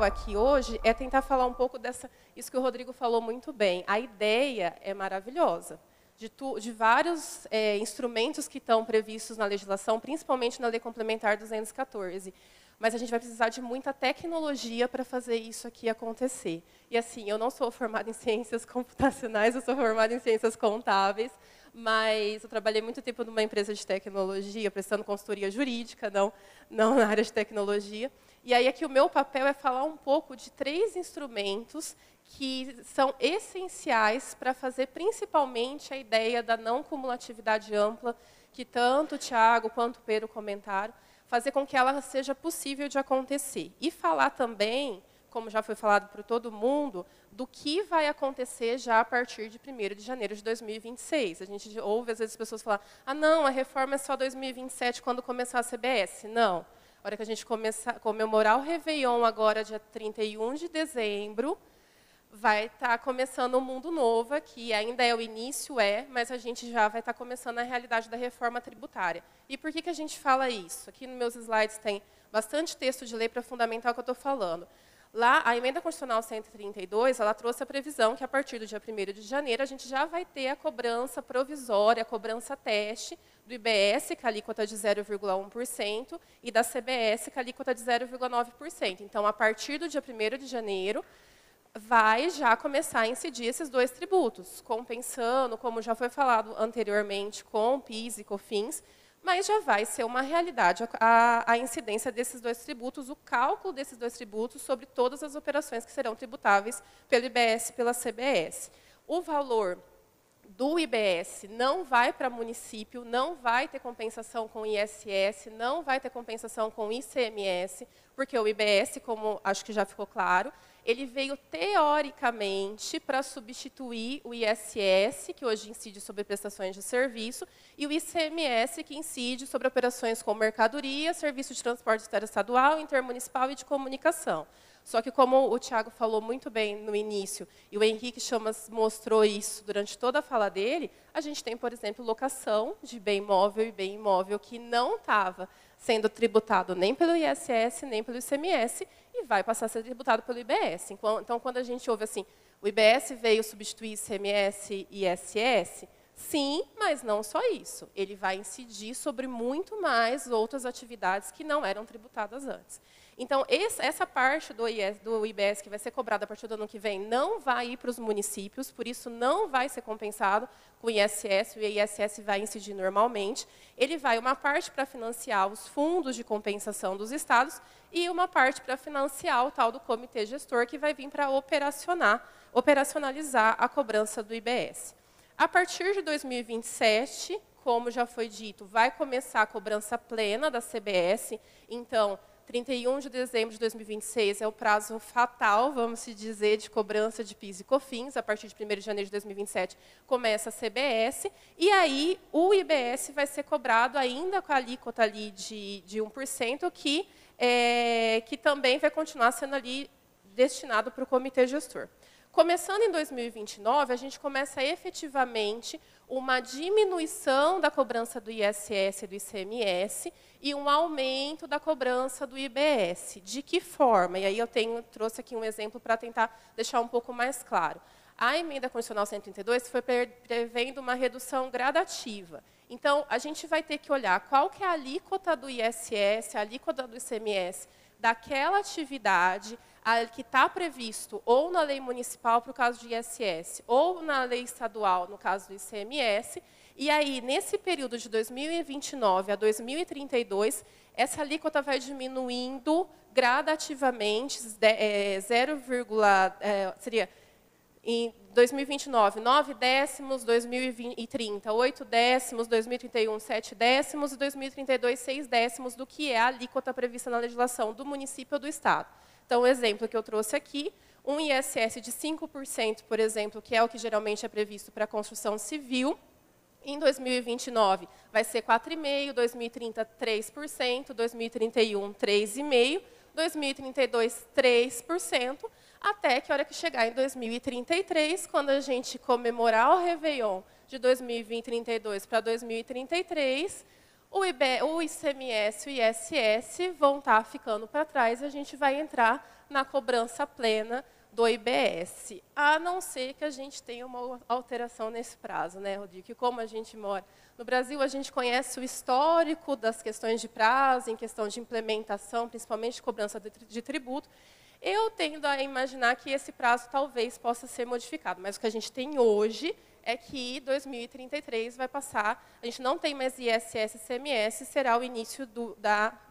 papel aqui hoje é tentar falar um pouco isso que o Rodrigo falou muito bem. A ideia é maravilhosa, de vários instrumentos que estão previstos na legislação, principalmente na Lei Complementar 214. Mas a gente vai precisar de muita tecnologia para fazer isso aqui acontecer. E assim, eu não sou formada em ciências computacionais, eu sou formada em ciências contábeis, mas eu trabalhei muito tempo numa empresa de tecnologia, prestando consultoria jurídica, não na área de tecnologia. E aí aqui o meu papel é falar um pouco de 3 instrumentos que são essenciais para fazer principalmente a ideia da não cumulatividade ampla, que tanto o Thiago quanto o Pedro comentaram, fazer com que ela seja possível de acontecer. E falar também, como já foi falado por todo mundo, do que vai acontecer já a partir de 1º de janeiro de 2026. A gente ouve, às vezes, as pessoas falar, não, a reforma é só 2027, quando começar a CBS. Não. A hora que a gente começar a comemorar o Réveillon, agora, dia 31 de dezembro, vai estar começando um mundo novo aqui, ainda é o início, mas a gente já vai estar começando a realidade da reforma tributária. E por que a gente fala isso? Aqui nos meus slides tem bastante texto de lei para fundamentar o que eu estou falando. Lá, a Emenda Constitucional 132, ela trouxe a previsão que, a partir do dia 1º de janeiro, a gente já vai ter a cobrança provisória, a cobrança teste do IBS, com a alíquota de 0,1%, e da CBS, com a alíquota de 0,9%. Então, a partir do dia 1º de janeiro, vai já começar a incidir esses 2 tributos, compensando, como já foi falado anteriormente, com PIS e COFINS, mas já vai ser uma realidade a incidência desses 2 tributos, o cálculo desses 2 tributos sobre todas as operações que serão tributáveis pelo IBS e pela CBS. O valor do IBS não vai para município, não vai ter compensação com ISS, não vai ter compensação com ICMS, porque o IBS, como acho que já ficou claro, ele veio teoricamente para substituir o ISS, que hoje incide sobre prestações de serviço, e o ICMS, que incide sobre operações com mercadoria, serviço de transporte interestadual, intermunicipal e de comunicação. Só que, como o Thiago falou muito bem no início, e o Henrique Chamas mostrou isso durante toda a fala dele, a gente tem, por exemplo, locação de bem móvel e bem imóvel que não estava sendo tributado nem pelo ISS, nem pelo ICMS, e vai passar a ser tributado pelo IBS. Então, quando a gente ouve assim, o IBS veio substituir ICMS e ISS, sim, mas não só isso. Ele vai incidir sobre muito mais outras atividades que não eram tributadas antes. Então, essa parte do IBS que vai ser cobrada a partir do ano que vem não vai ir para os municípios, por isso não vai ser compensado com o ISS, o ISS vai incidir normalmente. Ele vai uma parte para financiar os fundos de compensação dos estados e uma parte para financiar o tal do comitê gestor, que vai vir para operacionalizar a cobrança do IBS. A partir de 2027, como já foi dito, vai começar a cobrança plena da CBS, então, 31 de dezembro de 2026 é o prazo fatal, vamos se dizer, de cobrança de PIS e COFINS. A partir de 1º de janeiro de 2027 começa a CBS. E aí o IBS vai ser cobrado ainda com a alíquota ali de 1%, que também vai continuar sendo ali destinado para o comitê gestor. Começando em 2029, a gente começa efetivamente uma diminuição da cobrança do ISS e do ICMS e um aumento da cobrança do IBS. De que forma? E aí eu trouxe aqui um exemplo para tentar deixar um pouco mais claro. A Emenda Constitucional 132 foi prevendo uma redução gradativa. Então, a gente vai ter que olhar qual que é a alíquota do ISS, a alíquota do ICMS, daquela atividade que está previsto ou na lei municipal, para o caso de ISS, ou na lei estadual, no caso do ICMS, e aí, nesse período de 2029 a 2032, essa alíquota vai diminuindo gradativamente, seria em 2029, 9 décimos, 2030, 8 décimos, 2031, 7 décimos, e 2032, 6 décimos do que é a alíquota prevista na legislação do município ou do estado. Então, o exemplo que eu trouxe aqui, um ISS de 5%, por exemplo, que é o que geralmente é previsto para a construção civil, em 2029 vai ser 4,5%, 2030, 3%, 2031, 3,5%, 2032, 3%, até que a hora que chegar em 2033, quando a gente comemorar o Réveillon de 2032 para 2033, o ICMS e o ISS vão estar ficando para trás e a gente vai entrar na cobrança plena do IBS, a não ser que a gente tenha uma alteração nesse prazo, né, Rodrigo? Que como a gente mora no Brasil, a gente conhece o histórico das questões de prazo, em questão de implementação, principalmente de cobrança de tributo. Eu tendo a imaginar que esse prazo talvez possa ser modificado, mas o que a gente tem hoje é que 2033 vai passar, a gente não tem mais ISS e CMS, será o início do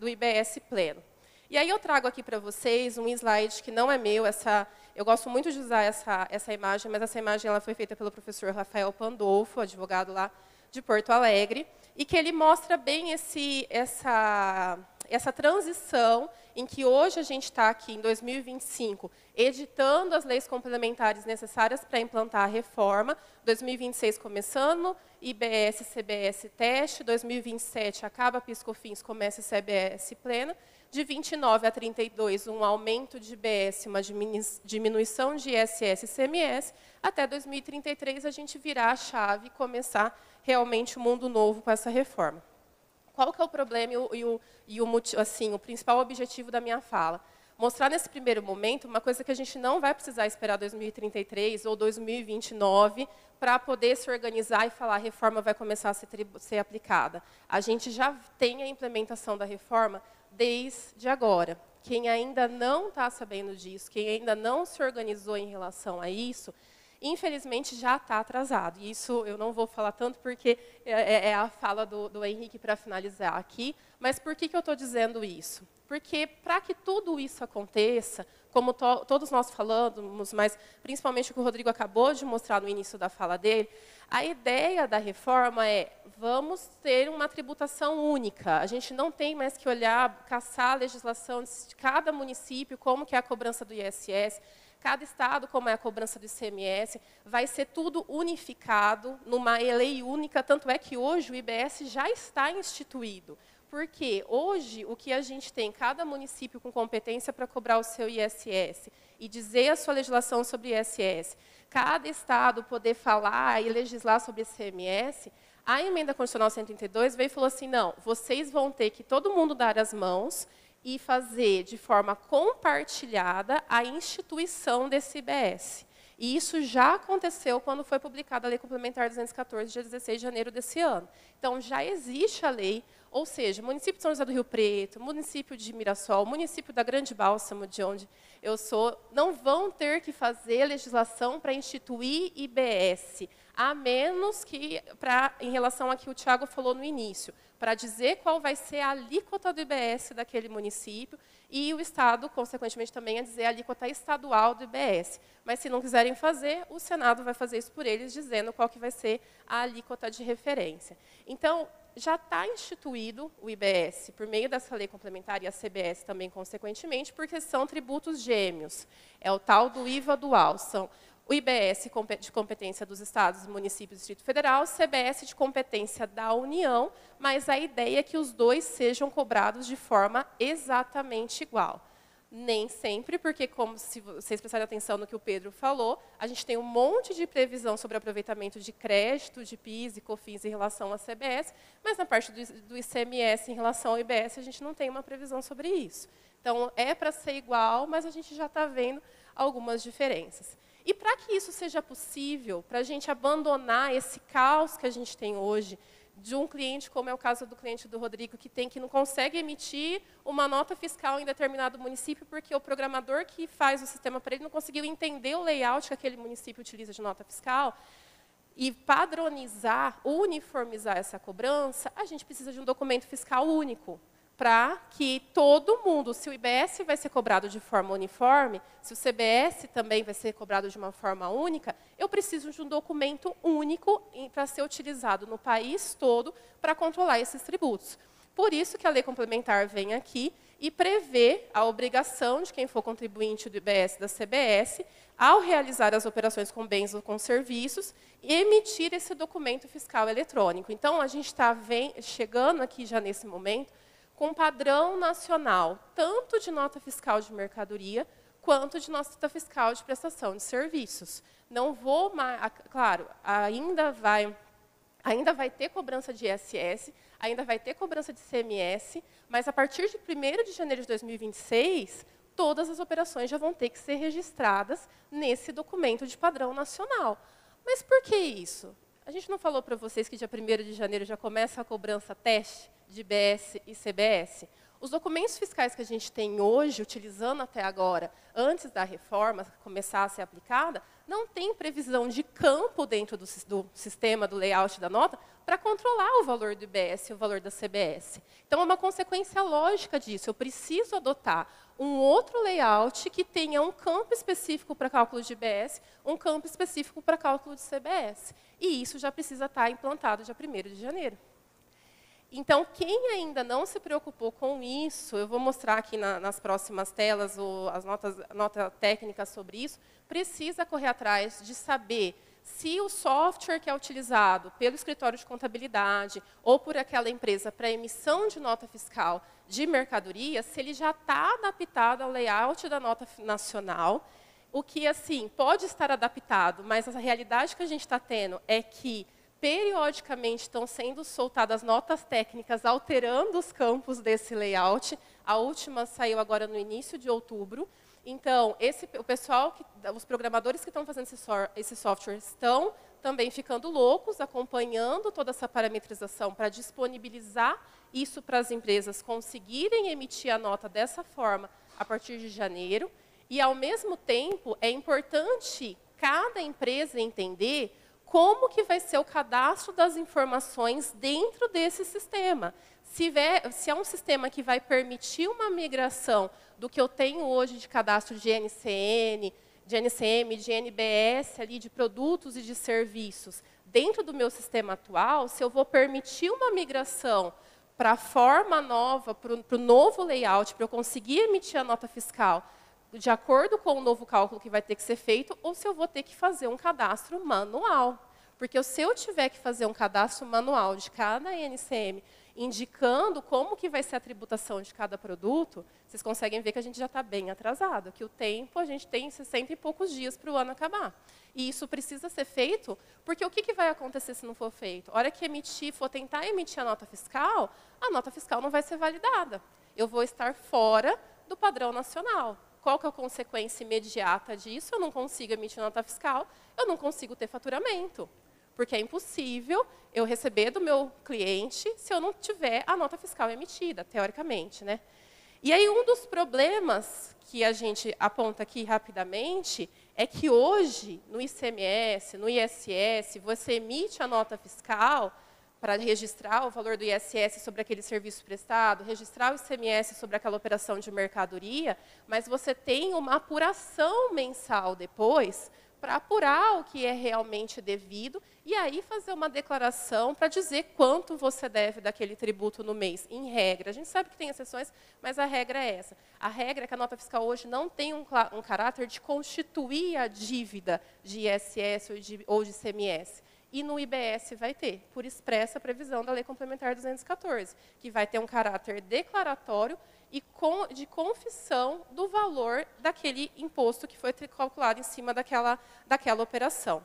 IBS pleno. E aí eu trago aqui para vocês um slide que não é meu, eu gosto muito de usar essa imagem, mas essa imagem ela foi feita pelo professor Rafael Pandolfo, advogado lá de Porto Alegre, e que ele mostra bem essa transição em que hoje a gente está aqui em 2025, editando as leis complementares necessárias para implantar a reforma, 2026 começando, IBS, CBS teste, 2027 acaba PIS/COFINS, começa CBS plena, de 29 a 32 um aumento de IBS, uma diminuição de ISS e CMS, até 2033 a gente virar a chave e começar realmente um mundo novo com essa reforma. Qual que é o problema o principal objetivo da minha fala? Mostrar nesse primeiro momento uma coisa que a gente não vai precisar esperar 2033 ou 2029 para poder se organizar e falar a reforma vai começar a ser aplicada. A gente já tem a implementação da reforma desde agora. Quem ainda não está sabendo disso, quem ainda não se organizou em relação a isso, infelizmente, já está atrasado. E isso eu não vou falar tanto, porque é a fala do Henrique para finalizar aqui. Mas por que eu estou dizendo isso? Porque, para que tudo isso aconteça, como todos nós falamos, mas principalmente o que o Rodrigo acabou de mostrar no início da fala dele, a ideia da reforma é, vamos ter uma tributação única. A gente não tem mais que olhar, caçar a legislação de cada município, como que é a cobrança do ISS, cada estado, como é a cobrança do ICMS, vai ser tudo unificado numa lei única, tanto é que hoje o IBS já está instituído. Porque hoje o que a gente tem, cada município com competência para cobrar o seu ISS e dizer a sua legislação sobre ISS, cada estado poder falar e legislar sobre ICMS, a emenda constitucional 132 veio e falou assim, não, vocês vão ter que todo mundo dar as mãos e fazer de forma compartilhada a instituição desse IBS. E isso já aconteceu quando foi publicada a Lei Complementar 214, dia 16 de janeiro desse ano. Então, já existe a lei, ou seja, município de São José do Rio Preto, município de Mirassol, município da Grande Bálsamo, de onde eu sou, não vão ter que fazer legislação para instituir IBS, a menos que, em relação ao que o Tiago falou no início, para dizer qual vai ser a alíquota do IBS daquele município, e o Estado, consequentemente, também a dizer a alíquota estadual do IBS. Mas, se não quiserem fazer, o Senado vai fazer isso por eles, dizendo qual que vai ser a alíquota de referência. Então, já está instituído o IBS, por meio dessa lei complementar, e a CBS também, consequentemente, porque são tributos gêmeos. É o tal do IVA dual. São o IBS de competência dos estados, municípios e Distrito Federal, CBS de competência da União, mas a ideia é que os dois sejam cobrados de forma exatamente igual. Nem sempre, porque, como se vocês prestarem atenção no que o Pedro falou, a gente tem um monte de previsão sobre aproveitamento de crédito, de PIS e COFINS em relação à CBS, mas na parte do ICMS em relação ao IBS, a gente não tem uma previsão sobre isso. Então, é para ser igual, mas a gente já está vendo algumas diferenças. E para que isso seja possível, para a gente abandonar esse caos que a gente tem hoje, de um cliente, como é o caso do cliente do Rodrigo, que não consegue emitir uma nota fiscal em determinado município, porque o programador que faz o sistema para ele não conseguiu entender o layout que aquele município utiliza de nota fiscal, e padronizar, uniformizar essa cobrança, a gente precisa de um documento fiscal único, para que todo mundo, se o IBS vai ser cobrado de forma uniforme, se o CBS também vai ser cobrado de uma forma única, eu preciso de um documento único para ser utilizado no país todo para controlar esses tributos. Por isso que a lei complementar vem aqui e prevê a obrigação de quem for contribuinte do IBS e da CBS, ao realizar as operações com bens ou com serviços, emitir esse documento fiscal eletrônico. Então, a gente está chegando aqui já nesse momento, com um padrão nacional, tanto de nota fiscal de mercadoria, quanto de nota fiscal de prestação de serviços. Não vou mais, claro, ainda vai ter cobrança de ISS, ainda vai ter cobrança de CMS, mas a partir de 1º de janeiro de 2026, todas as operações já vão ter que ser registradas nesse documento de padrão nacional. Mas por que isso? A gente não falou para vocês que dia 1º de janeiro já começa a cobrança teste de IBS e CBS? Os documentos fiscais que a gente tem hoje, utilizando até agora, antes da reforma começar a ser aplicada, não tem previsão de campo dentro do sistema, do layout da nota, para controlar o valor do IBS e o valor da CBS. Então, é uma consequência lógica disso. Eu preciso adotar um outro layout que tenha um campo específico para cálculo de IBS, um campo específico para cálculo de CBS. E isso já precisa estar implantado dia 1º de janeiro. Então, quem ainda não se preocupou com isso, eu vou mostrar aqui nas próximas telas a nota técnica sobre isso, precisa correr atrás de saber se o software que é utilizado pelo escritório de contabilidade ou por aquela empresa para emissão de nota fiscal de mercadoria, se ele já está adaptado ao layout da nota nacional, o que, assim, pode estar adaptado, mas a realidade que a gente está tendo é que periodicamente estão sendo soltadas notas técnicas alterando os campos desse layout. A última saiu agora no início de outubro. Então, o pessoal, os programadores que estão fazendo esse software estão também ficando loucos, acompanhando toda essa parametrização para disponibilizar isso para as empresas conseguirem emitir a nota dessa forma a partir de janeiro. E, ao mesmo tempo, é importante cada empresa entender como que vai ser o cadastro das informações dentro desse sistema. Se é um sistema que vai permitir uma migração do que eu tenho hoje de cadastro de NCN, de NCM, de NBS, ali, de produtos e de serviços, dentro do meu sistema atual, se eu vou permitir uma migração para a forma nova, para o novo layout, para eu conseguir emitir a nota fiscal de acordo com o novo cálculo que vai ter que ser feito, ou se eu vou ter que fazer um cadastro manual. Porque se eu tiver que fazer um cadastro manual de cada NCM, indicando como que vai ser a tributação de cada produto, vocês conseguem ver que a gente já está bem atrasado, que o tempo, a gente tem 60 e poucos dias para o ano acabar. E isso precisa ser feito, porque o que vai acontecer se não for feito? A hora que for tentar emitir a nota fiscal não vai ser validada. Eu vou estar fora do padrão nacional. Qual que é a consequência imediata disso? Eu não consigo emitir nota fiscal, eu não consigo ter faturamento. Porque é impossível eu receber do meu cliente se eu não tiver a nota fiscal emitida, teoricamente, né? E aí, um dos problemas que a gente aponta aqui rapidamente é que hoje, no ICMS, no ISS, você emite a nota fiscal para registrar o valor do ISS sobre aquele serviço prestado, registrar o ICMS sobre aquela operação de mercadoria, mas você tem uma apuração mensal depois para apurar o que é realmente devido e aí fazer uma declaração para dizer quanto você deve daquele tributo no mês, em regra. A gente sabe que tem exceções, mas a regra é essa. A regra é que a nota fiscal hoje não tem um caráter de constituir a dívida de ISS ou de ICMS. E no IBS vai ter, por expressa previsão da Lei Complementar 214, que vai ter um caráter declaratório e de confissão do valor daquele imposto que foi calculado em cima daquela operação.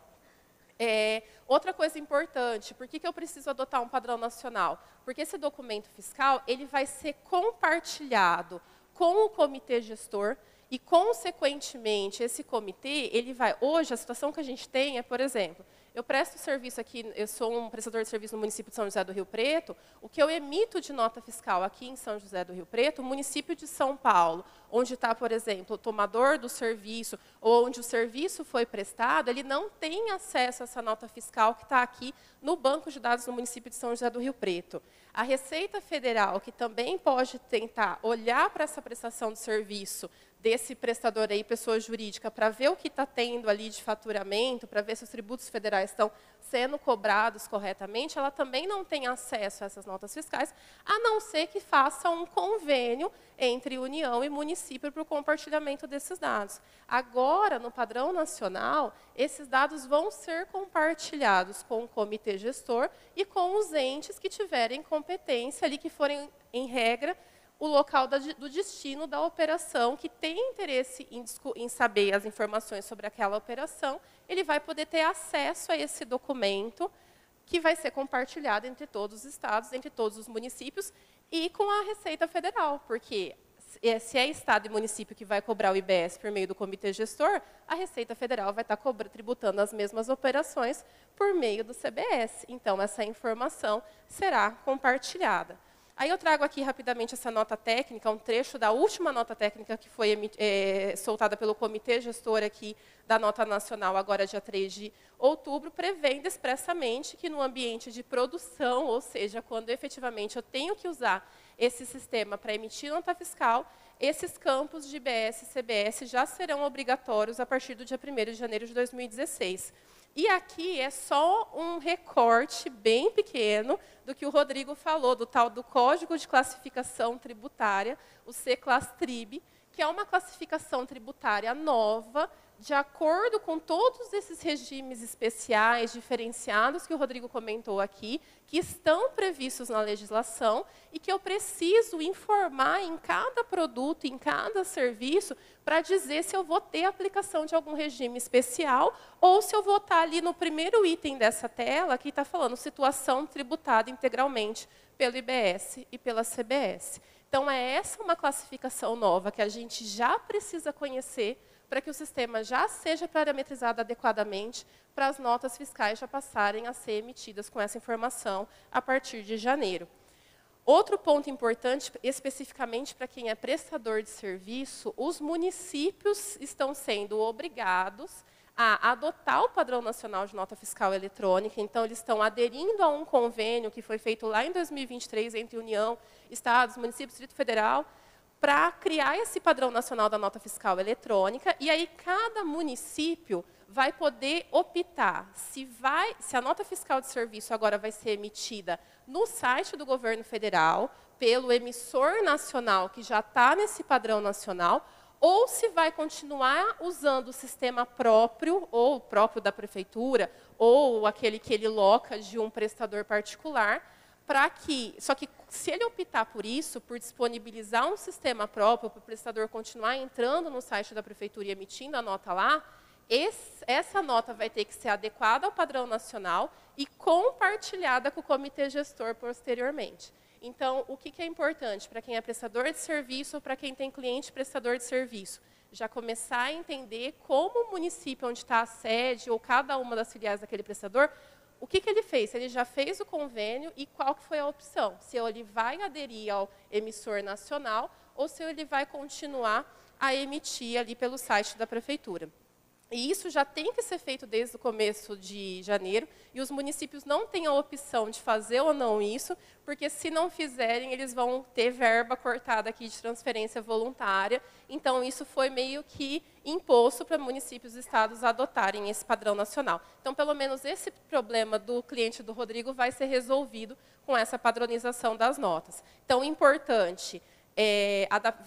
Outra coisa importante, por que eu preciso adotar um padrão nacional? Porque esse documento fiscal ele vai ser compartilhado com o comitê gestor e, consequentemente, esse comitê, hoje, a situação que a gente tem é, por exemplo, eu presto serviço aqui, eu sou um prestador de serviço no município de São José do Rio Preto, o que eu emito de nota fiscal aqui em São José do Rio Preto, o município de São Paulo, onde está, por exemplo, o tomador do serviço, ou onde o serviço foi prestado, ele não tem acesso a essa nota fiscal que está aqui no banco de dados do município de São José do Rio Preto. A Receita Federal, que também pode tentar olhar para essa prestação de serviço desse prestador aí, pessoa jurídica, para ver o que está tendo ali de faturamento, para ver se os tributos federais estão sendo cobrados corretamente, ela também não tem acesso a essas notas fiscais, a não ser que faça um convênio entre União e município para o compartilhamento desses dados. Agora, no padrão nacional, esses dados vão ser compartilhados com o comitê gestor e com os entes que tiverem competência ali, que forem, em regra, o local do destino da operação, que tem interesse em saber as informações sobre aquela operação, ele vai poder ter acesso a esse documento, que vai ser compartilhado entre todos os estados, entre todos os municípios, e com a Receita Federal, porque se é Estado e município que vai cobrar o IBS por meio do comitê gestor, a Receita Federal vai estar tributando as mesmas operações por meio do CBS. Então, essa informação será compartilhada. Aí eu trago aqui rapidamente essa nota técnica, um trecho da última nota técnica que foi soltada pelo comitê gestor aqui da nota nacional, agora dia 3 de outubro, prevendo expressamente que no ambiente de produção, ou seja, quando efetivamente eu tenho que usar esse sistema para emitir nota fiscal, esses campos de IBS e CBS já serão obrigatórios a partir do dia 1º de janeiro de 2016. E aqui é só um recorte bem pequeno do que o Rodrigo falou, do tal do Código de Classificação Tributária, o C-Class-Trib, que é uma classificação tributária nova, de acordo com todos esses regimes especiais, diferenciados, que o Rodrigo comentou aqui, que estão previstos na legislação e que eu preciso informar em cada produto, em cada serviço, para dizer se eu vou ter aplicação de algum regime especial ou se eu vou estar ali no primeiro item dessa tela, que está falando situação tributada integralmente pelo IBS e pela CBS. Então, é essa uma classificação nova que a gente já precisa conhecer para que o sistema já seja parametrizado adequadamente para as notas fiscais já passarem a ser emitidas com essa informação a partir de janeiro. Outro ponto importante, especificamente para quem é prestador de serviço, os municípios estão sendo obrigados a adotar o Padrão Nacional de Nota Fiscal Eletrônica. Então, eles estão aderindo a um convênio que foi feito lá em 2023 entre União, Estados, Municípios e Distrito Federal, para criar esse Padrão Nacional da Nota Fiscal Eletrônica, e aí cada município vai poder optar se a nota fiscal de serviço agora vai ser emitida no site do governo federal, pelo emissor nacional que já está nesse padrão nacional, ou se vai continuar usando o sistema próprio, ou próprio da prefeitura, ou aquele que ele loca de um prestador particular, só que se ele optar por isso, por disponibilizar um sistema próprio, para o prestador continuar entrando no site da prefeitura e emitindo a nota lá, essa nota vai ter que ser adequada ao padrão nacional e compartilhada com o comitê gestor posteriormente. Então, o que é importante para quem é prestador de serviço ou para quem tem cliente prestador de serviço? Já começar a entender como o município onde está a sede ou cada uma das filiais daquele prestador, o que ele fez? Ele já fez o convênio e qual que foi a opção? Se ele vai aderir ao emissor nacional ou se ele vai continuar a emitir ali pelo site da prefeitura. E isso já tem que ser feito desde o começo de janeiro, e os municípios não têm a opção de fazer ou não isso, porque se não fizerem, eles vão ter verba cortada aqui de transferência voluntária. Então, isso foi meio que imposto para municípios e estados adotarem esse padrão nacional. Então, pelo menos esse problema do cliente do Rodrigo vai ser resolvido com essa padronização das notas. Então, importante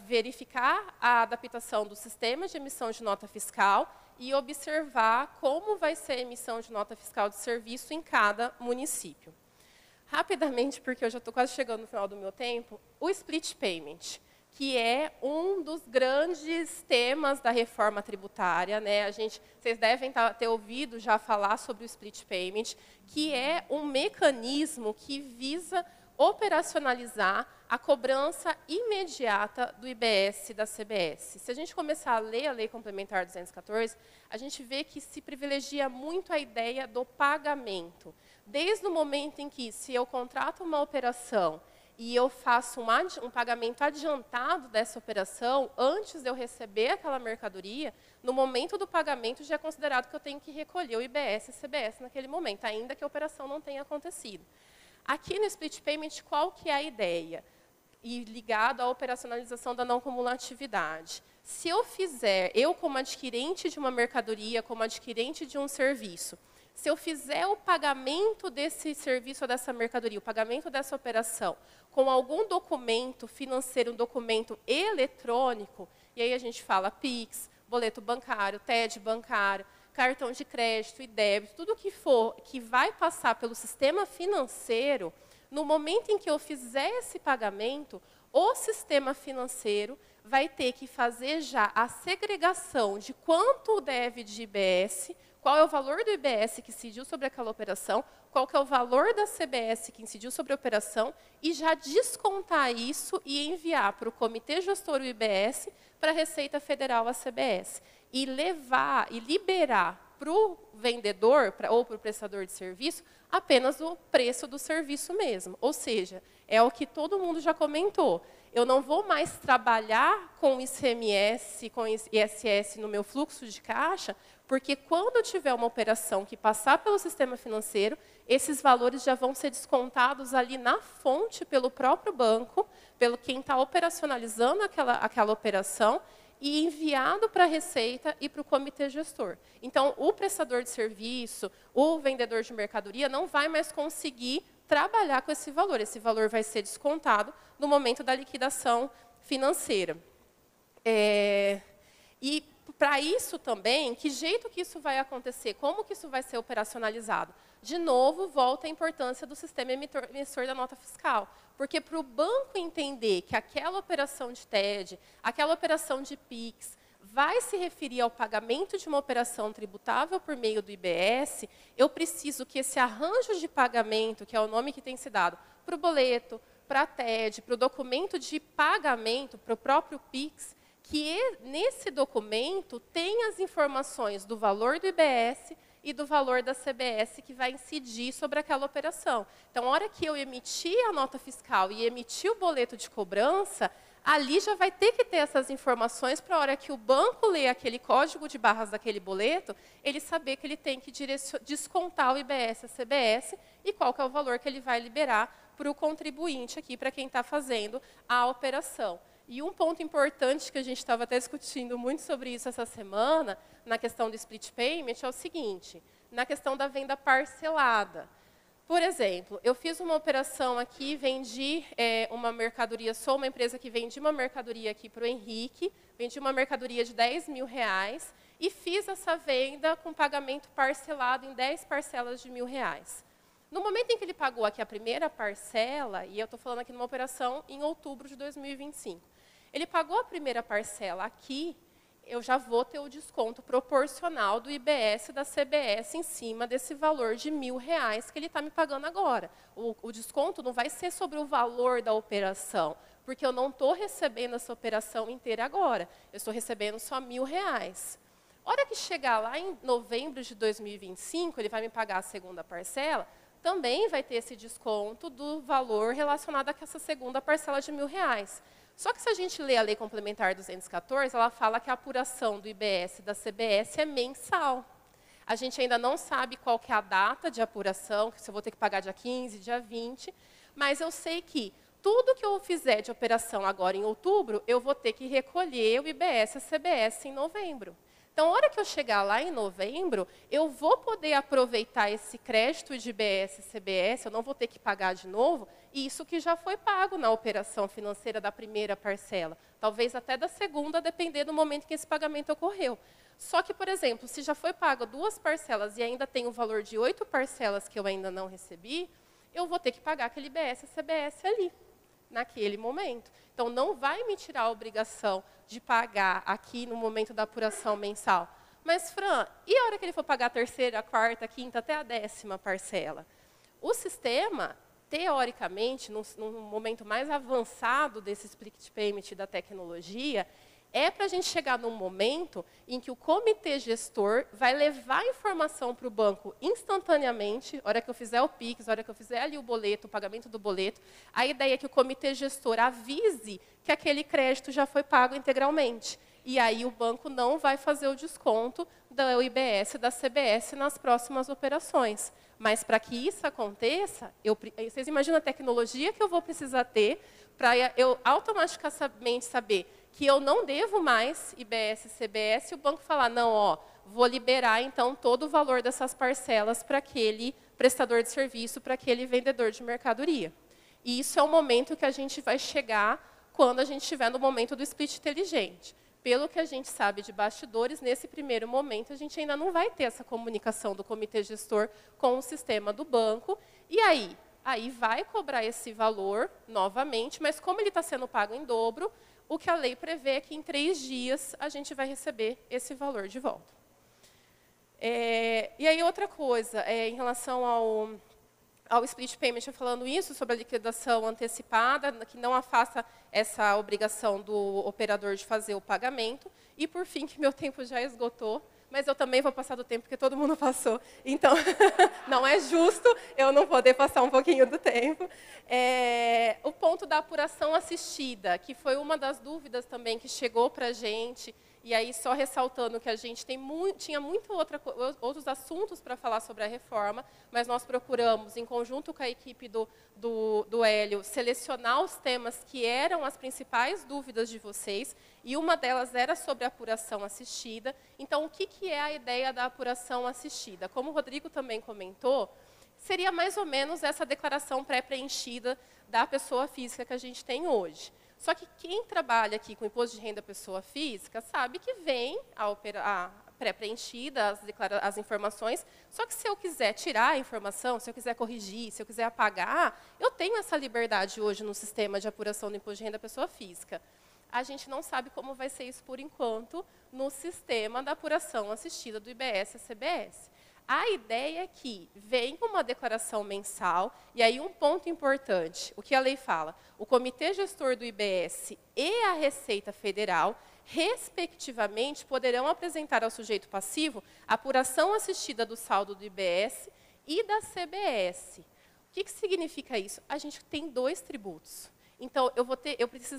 verificar a adaptação do sistema de emissão de nota fiscal e observar como vai ser a emissão de nota fiscal de serviço em cada município. Rapidamente, porque eu já estou quase chegando no final do meu tempo, o split payment, que é um dos grandes temas da reforma tributária, né? Vocês devem ter ouvido já falar sobre o split payment, que é um mecanismo que visa operacionalizar a cobrança imediata do IBS e da CBS. Se a gente começar a ler a Lei Complementar 214, a gente vê que se privilegia muito a ideia do pagamento. Desde o momento em que, se eu contrato uma operação e eu faço um pagamento adiantado dessa operação, antes de eu receber aquela mercadoria, no momento do pagamento já é considerado que eu tenho que recolher o IBS e a CBS naquele momento, ainda que a operação não tenha acontecido. Aqui no split payment, qual que é a ideia? E ligado à operacionalização da não cumulatividade. Se eu como adquirente de uma mercadoria, como adquirente de um serviço, se eu fizer o pagamento desse serviço ou dessa mercadoria, o pagamento dessa operação, com algum documento financeiro, um documento eletrônico, e aí a gente fala PIX, boleto bancário, TED bancário, cartão de crédito e débito, tudo que for que vai passar pelo sistema financeiro, no momento em que eu fizer esse pagamento, o sistema financeiro vai ter que fazer já a segregação de quanto deve de IBS, qual é o valor do IBS que incidiu sobre aquela operação, qual que é o valor da CBS que incidiu sobre a operação, e já descontar isso e enviar para o Comitê Gestor, o IBS, para a Receita Federal, a CBS. E levar e liberar para o vendedor ou para o prestador de serviço apenas o preço do serviço mesmo. Ou seja, é o que todo mundo já comentou. Eu não vou mais trabalhar com ICMS, com ISS no meu fluxo de caixa, porque quando eu tiver uma operação que passar pelo sistema financeiro, esses valores já vão ser descontados ali na fonte pelo próprio banco, pelo quem está operacionalizando aquela operação, e enviado para a Receita e para o Comitê Gestor. Então, o prestador de serviço, o vendedor de mercadoria, não vai mais conseguir trabalhar com esse valor. Esse valor vai ser descontado no momento da liquidação financeira. E, para isso também, que jeito que isso vai acontecer? Como que isso vai ser operacionalizado? De novo, volta a importância do sistema emissor da nota fiscal. Porque para o banco entender que aquela operação de TED, aquela operação de PIX, vai se referir ao pagamento de uma operação tributável por meio do IBS, eu preciso que esse arranjo de pagamento, que é o nome que tem se dado, para o boleto, para a TED, para o documento de pagamento, para o próprio PIX, que nesse documento tem as informações do valor do IBS e do valor da CBS que vai incidir sobre aquela operação. Então, a hora que eu emitir a nota fiscal e emitir o boleto de cobrança, ali já vai ter que ter essas informações para a hora que o banco lê aquele código de barras daquele boleto, ele saber que ele tem que descontar o IBS e a CBS e qual que é o valor que ele vai liberar para o contribuinte aqui, para quem está fazendo a operação. E um ponto importante que a gente estava até discutindo muito sobre isso essa semana, na questão do split payment, é o seguinte, na questão da venda parcelada. Por exemplo, eu fiz uma operação aqui, vendi uma mercadoria, sou uma empresa que vendi uma mercadoria aqui para o Henrique, vendi uma mercadoria de R$10.000 e fiz essa venda com pagamento parcelado em 10 parcelas de R$1.000. No momento em que ele pagou aqui a primeira parcela, e eu estou falando aqui numa operação em outubro de 2025, ele pagou a primeira parcela aqui, eu já vou ter o desconto proporcional do IBS e da CBS em cima desse valor de R$1.000 que ele está me pagando agora. O desconto não vai ser sobre o valor da operação, porque eu não estou recebendo essa operação inteira agora. Eu estou recebendo só R$1.000. Hora que chegar lá em novembro de 2025, ele vai me pagar a segunda parcela, também vai ter esse desconto do valor relacionado a essa segunda parcela de R$1.000. Só que se a gente lê a Lei Complementar 214, ela fala que a apuração do IBS e da CBS é mensal. A gente ainda não sabe qual que é a data de apuração, se eu vou ter que pagar dia 15, dia 20, mas eu sei que tudo que eu fizer de operação agora em outubro, eu vou ter que recolher o IBS e a CBS em novembro. Então, a hora que eu chegar lá em novembro, eu vou poder aproveitar esse crédito de IBS e CBS, eu não vou ter que pagar de novo, isso que já foi pago na operação financeira da primeira parcela. Talvez até da segunda, depender do momento que esse pagamento ocorreu. Só que, por exemplo, se já foi pago 2 parcelas e ainda tem o valor de 8 parcelas que eu ainda não recebi, eu vou ter que pagar aquele IBS e CBS ali, naquele momento. Então, não vai me tirar a obrigação de pagar aqui no momento da apuração mensal. Mas, Fran, e a hora que ele for pagar a terceira, a quarta, a quinta, até a 10ª parcela? O sistema, teoricamente, num momento mais avançado desse split payment da tecnologia, é para a gente chegar num momento em que o comitê gestor vai levar a informação para o banco instantaneamente, hora que eu fizer o PIX, hora que eu fizer ali o boleto, o pagamento do boleto, a ideia é que o comitê gestor avise que aquele crédito já foi pago integralmente. E aí o banco não vai fazer o desconto do IBS e da CBS nas próximas operações. Mas para que isso aconteça, vocês imaginam a tecnologia que eu vou precisar ter para eu automaticamente saber que eu não devo mais IBS e CBS, e o banco falar, não, ó, vou liberar, então, todo o valor dessas parcelas para aquele prestador de serviço, para aquele vendedor de mercadoria. E isso é o momento que a gente vai chegar quando a gente estiver no momento do split inteligente. Pelo que a gente sabe de bastidores, nesse primeiro momento, a gente ainda não vai ter essa comunicação do comitê gestor com o sistema do banco. E aí vai cobrar esse valor novamente, mas como ele está sendo pago em dobro, o que a lei prevê é que em 3 dias a gente vai receber esse valor de volta. E aí outra coisa, em relação ao split payment, eu falando isso sobre a liquidação antecipada, que não afasta essa obrigação do operador de fazer o pagamento. E, por fim, que meu tempo já esgotou, mas eu também vou passar do tempo, porque todo mundo passou. Então, não é justo eu não poder passar um pouquinho do tempo. O ponto da apuração assistida, que foi uma das dúvidas também que chegou para a gente. E aí, só ressaltando que a gente tinha outros assuntos para falar sobre a reforma, mas nós procuramos, em conjunto com a equipe do Hélio, selecionar os temas que eram as principais dúvidas de vocês, e uma delas era sobre a apuração assistida. Então, o que é a ideia da apuração assistida? Como o Rodrigo também comentou, seria mais ou menos essa declaração pré-preenchida da pessoa física que a gente tem hoje. Só que quem trabalha aqui com imposto de renda pessoa física sabe que vem a pré-preenchida, as informações, só que se eu quiser tirar a informação, se eu quiser corrigir, se eu quiser apagar, eu tenho essa liberdade hoje no sistema de apuração do imposto de renda pessoa física. A gente não sabe como vai ser isso, por enquanto, no sistema da apuração assistida do IBS e CBS. A ideia é que vem uma declaração mensal, e aí um ponto importante, o que a lei fala, o Comitê Gestor do IBS e a Receita Federal, respectivamente, poderão apresentar ao sujeito passivo a apuração assistida do saldo do IBS e da CBS. O que significa isso? A gente tem 2 tributos. Então,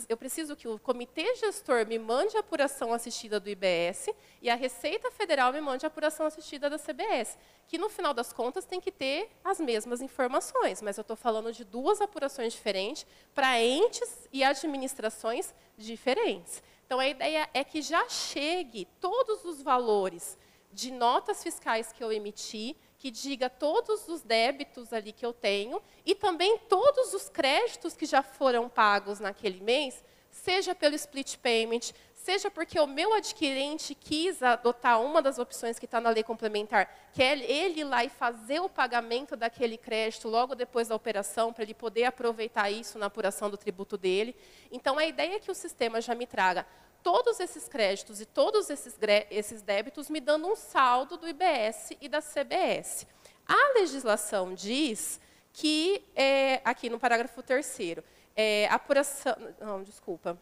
eu preciso que o Comitê Gestor me mande a apuração assistida do IBS e a Receita Federal me mande a apuração assistida da CBS, que, no final das contas, tem que ter as mesmas informações, mas eu estou falando de 2 apurações diferentes para entes e administrações diferentes. Então, a ideia é que já chegue todos os valores de notas fiscais que eu emiti, que diga todos os débitos ali que eu tenho e também todos os créditos que já foram pagos naquele mês, seja pelo split payment, seja porque o meu adquirente quis adotar uma das opções que está na lei complementar, que é ele ir lá e fazer o pagamento daquele crédito logo depois da operação, para ele poder aproveitar isso na apuração do tributo dele. Então, a ideia é que o sistema já me traga todos esses créditos e todos esses débitos me dando um saldo do IBS e da CBS. A legislação diz que, aqui no parágrafo 3º, apuração... Não, desculpa.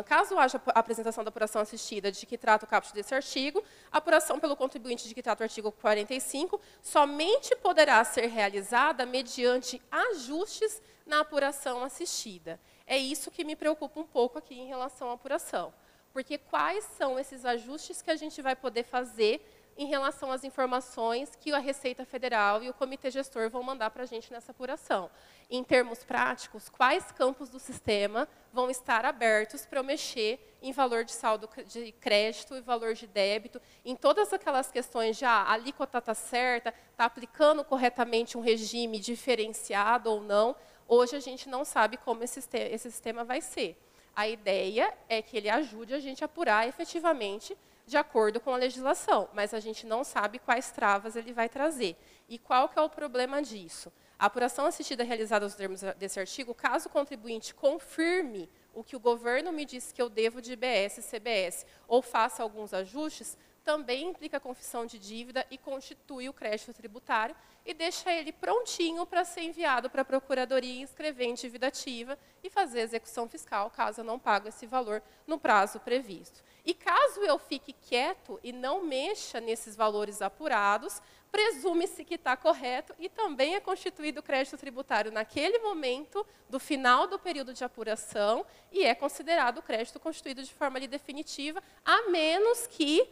Caso haja apresentação da apuração assistida de que trata o caput desse artigo, a apuração pelo contribuinte de que trata o artigo 45 somente poderá ser realizada mediante ajustes na apuração assistida. É isso que me preocupa um pouco aqui em relação à apuração. Porque quais são esses ajustes que a gente vai poder fazer em relação às informações que a Receita Federal e o Comitê Gestor vão mandar para a gente nessa apuração? Em termos práticos, quais campos do sistema vão estar abertos para eu mexer em valor de saldo de crédito e valor de débito, em todas aquelas questões de a alíquota está certa, está aplicando corretamente um regime diferenciado ou não. Hoje a gente não sabe como esse sistema vai ser. A ideia é que ele ajude a gente a apurar efetivamente de acordo com a legislação, mas a gente não sabe quais travas ele vai trazer. E qual que é o problema disso? A apuração assistida realizada nos termos desse artigo, caso o contribuinte confirme o que o governo me disse que eu devo de IBS e CBS, ou faça alguns ajustes, também implica a confissão de dívida e constitui o crédito tributário e deixa ele prontinho para ser enviado para a Procuradoria, inscrever em dívida ativa e fazer execução fiscal, caso eu não pague esse valor no prazo previsto. E caso eu fique quieto e não mexa nesses valores apurados, presume-se que está correto e também é constituído o crédito tributário naquele momento do final do período de apuração e é considerado o crédito constituído de forma ali definitiva, a menos que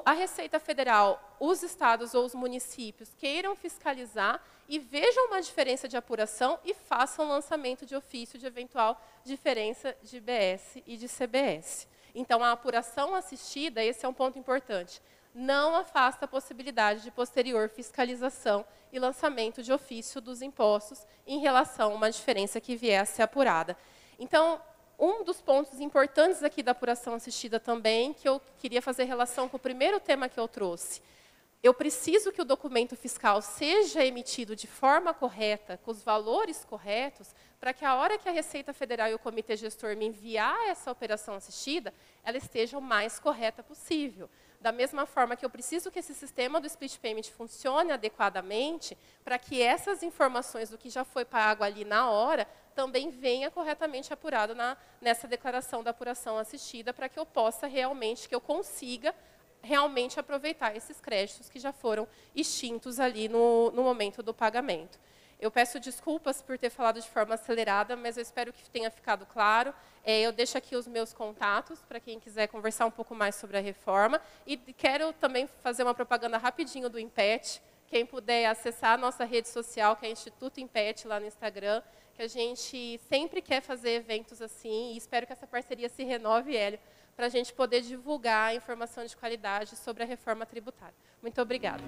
a Receita Federal, os estados ou os municípios queiram fiscalizar e vejam uma diferença de apuração e façam lançamento de ofício de eventual diferença de IBS e de CBS. Então, a apuração assistida, esse é um ponto importante, não afasta a possibilidade de posterior fiscalização e lançamento de ofício dos impostos em relação a uma diferença que vier a ser apurada. Então, um dos pontos importantes aqui da apuração assistida também, que eu queria fazer relação com o primeiro tema que eu trouxe. eu preciso que o documento fiscal seja emitido de forma correta, com os valores corretos, para que a hora que a Receita Federal e o Comitê Gestor me enviar essa operação assistida, ela esteja o mais correta possível. Da mesma forma que eu preciso que esse sistema do split payment funcione adequadamente, para que essas informações do que já foi pago ali na hora, também venha corretamente apurado nessa declaração da apuração assistida, para que eu possa realmente, que eu consiga realmente aproveitar esses créditos que já foram extintos ali no momento do pagamento. Eu peço desculpas por ter falado de forma acelerada, mas eu espero que tenha ficado claro. Eu deixo aqui os meus contatos para quem quiser conversar um pouco mais sobre a reforma. E quero também fazer uma propaganda rapidinho do Impet. Quem puder acessar a nossa rede social, que é Instituto Impet, lá no Instagram, que a gente sempre quer fazer eventos assim, e espero que essa parceria se renove, Hélio, para a gente poder divulgar a informação de qualidade sobre a reforma tributária. Muito obrigada.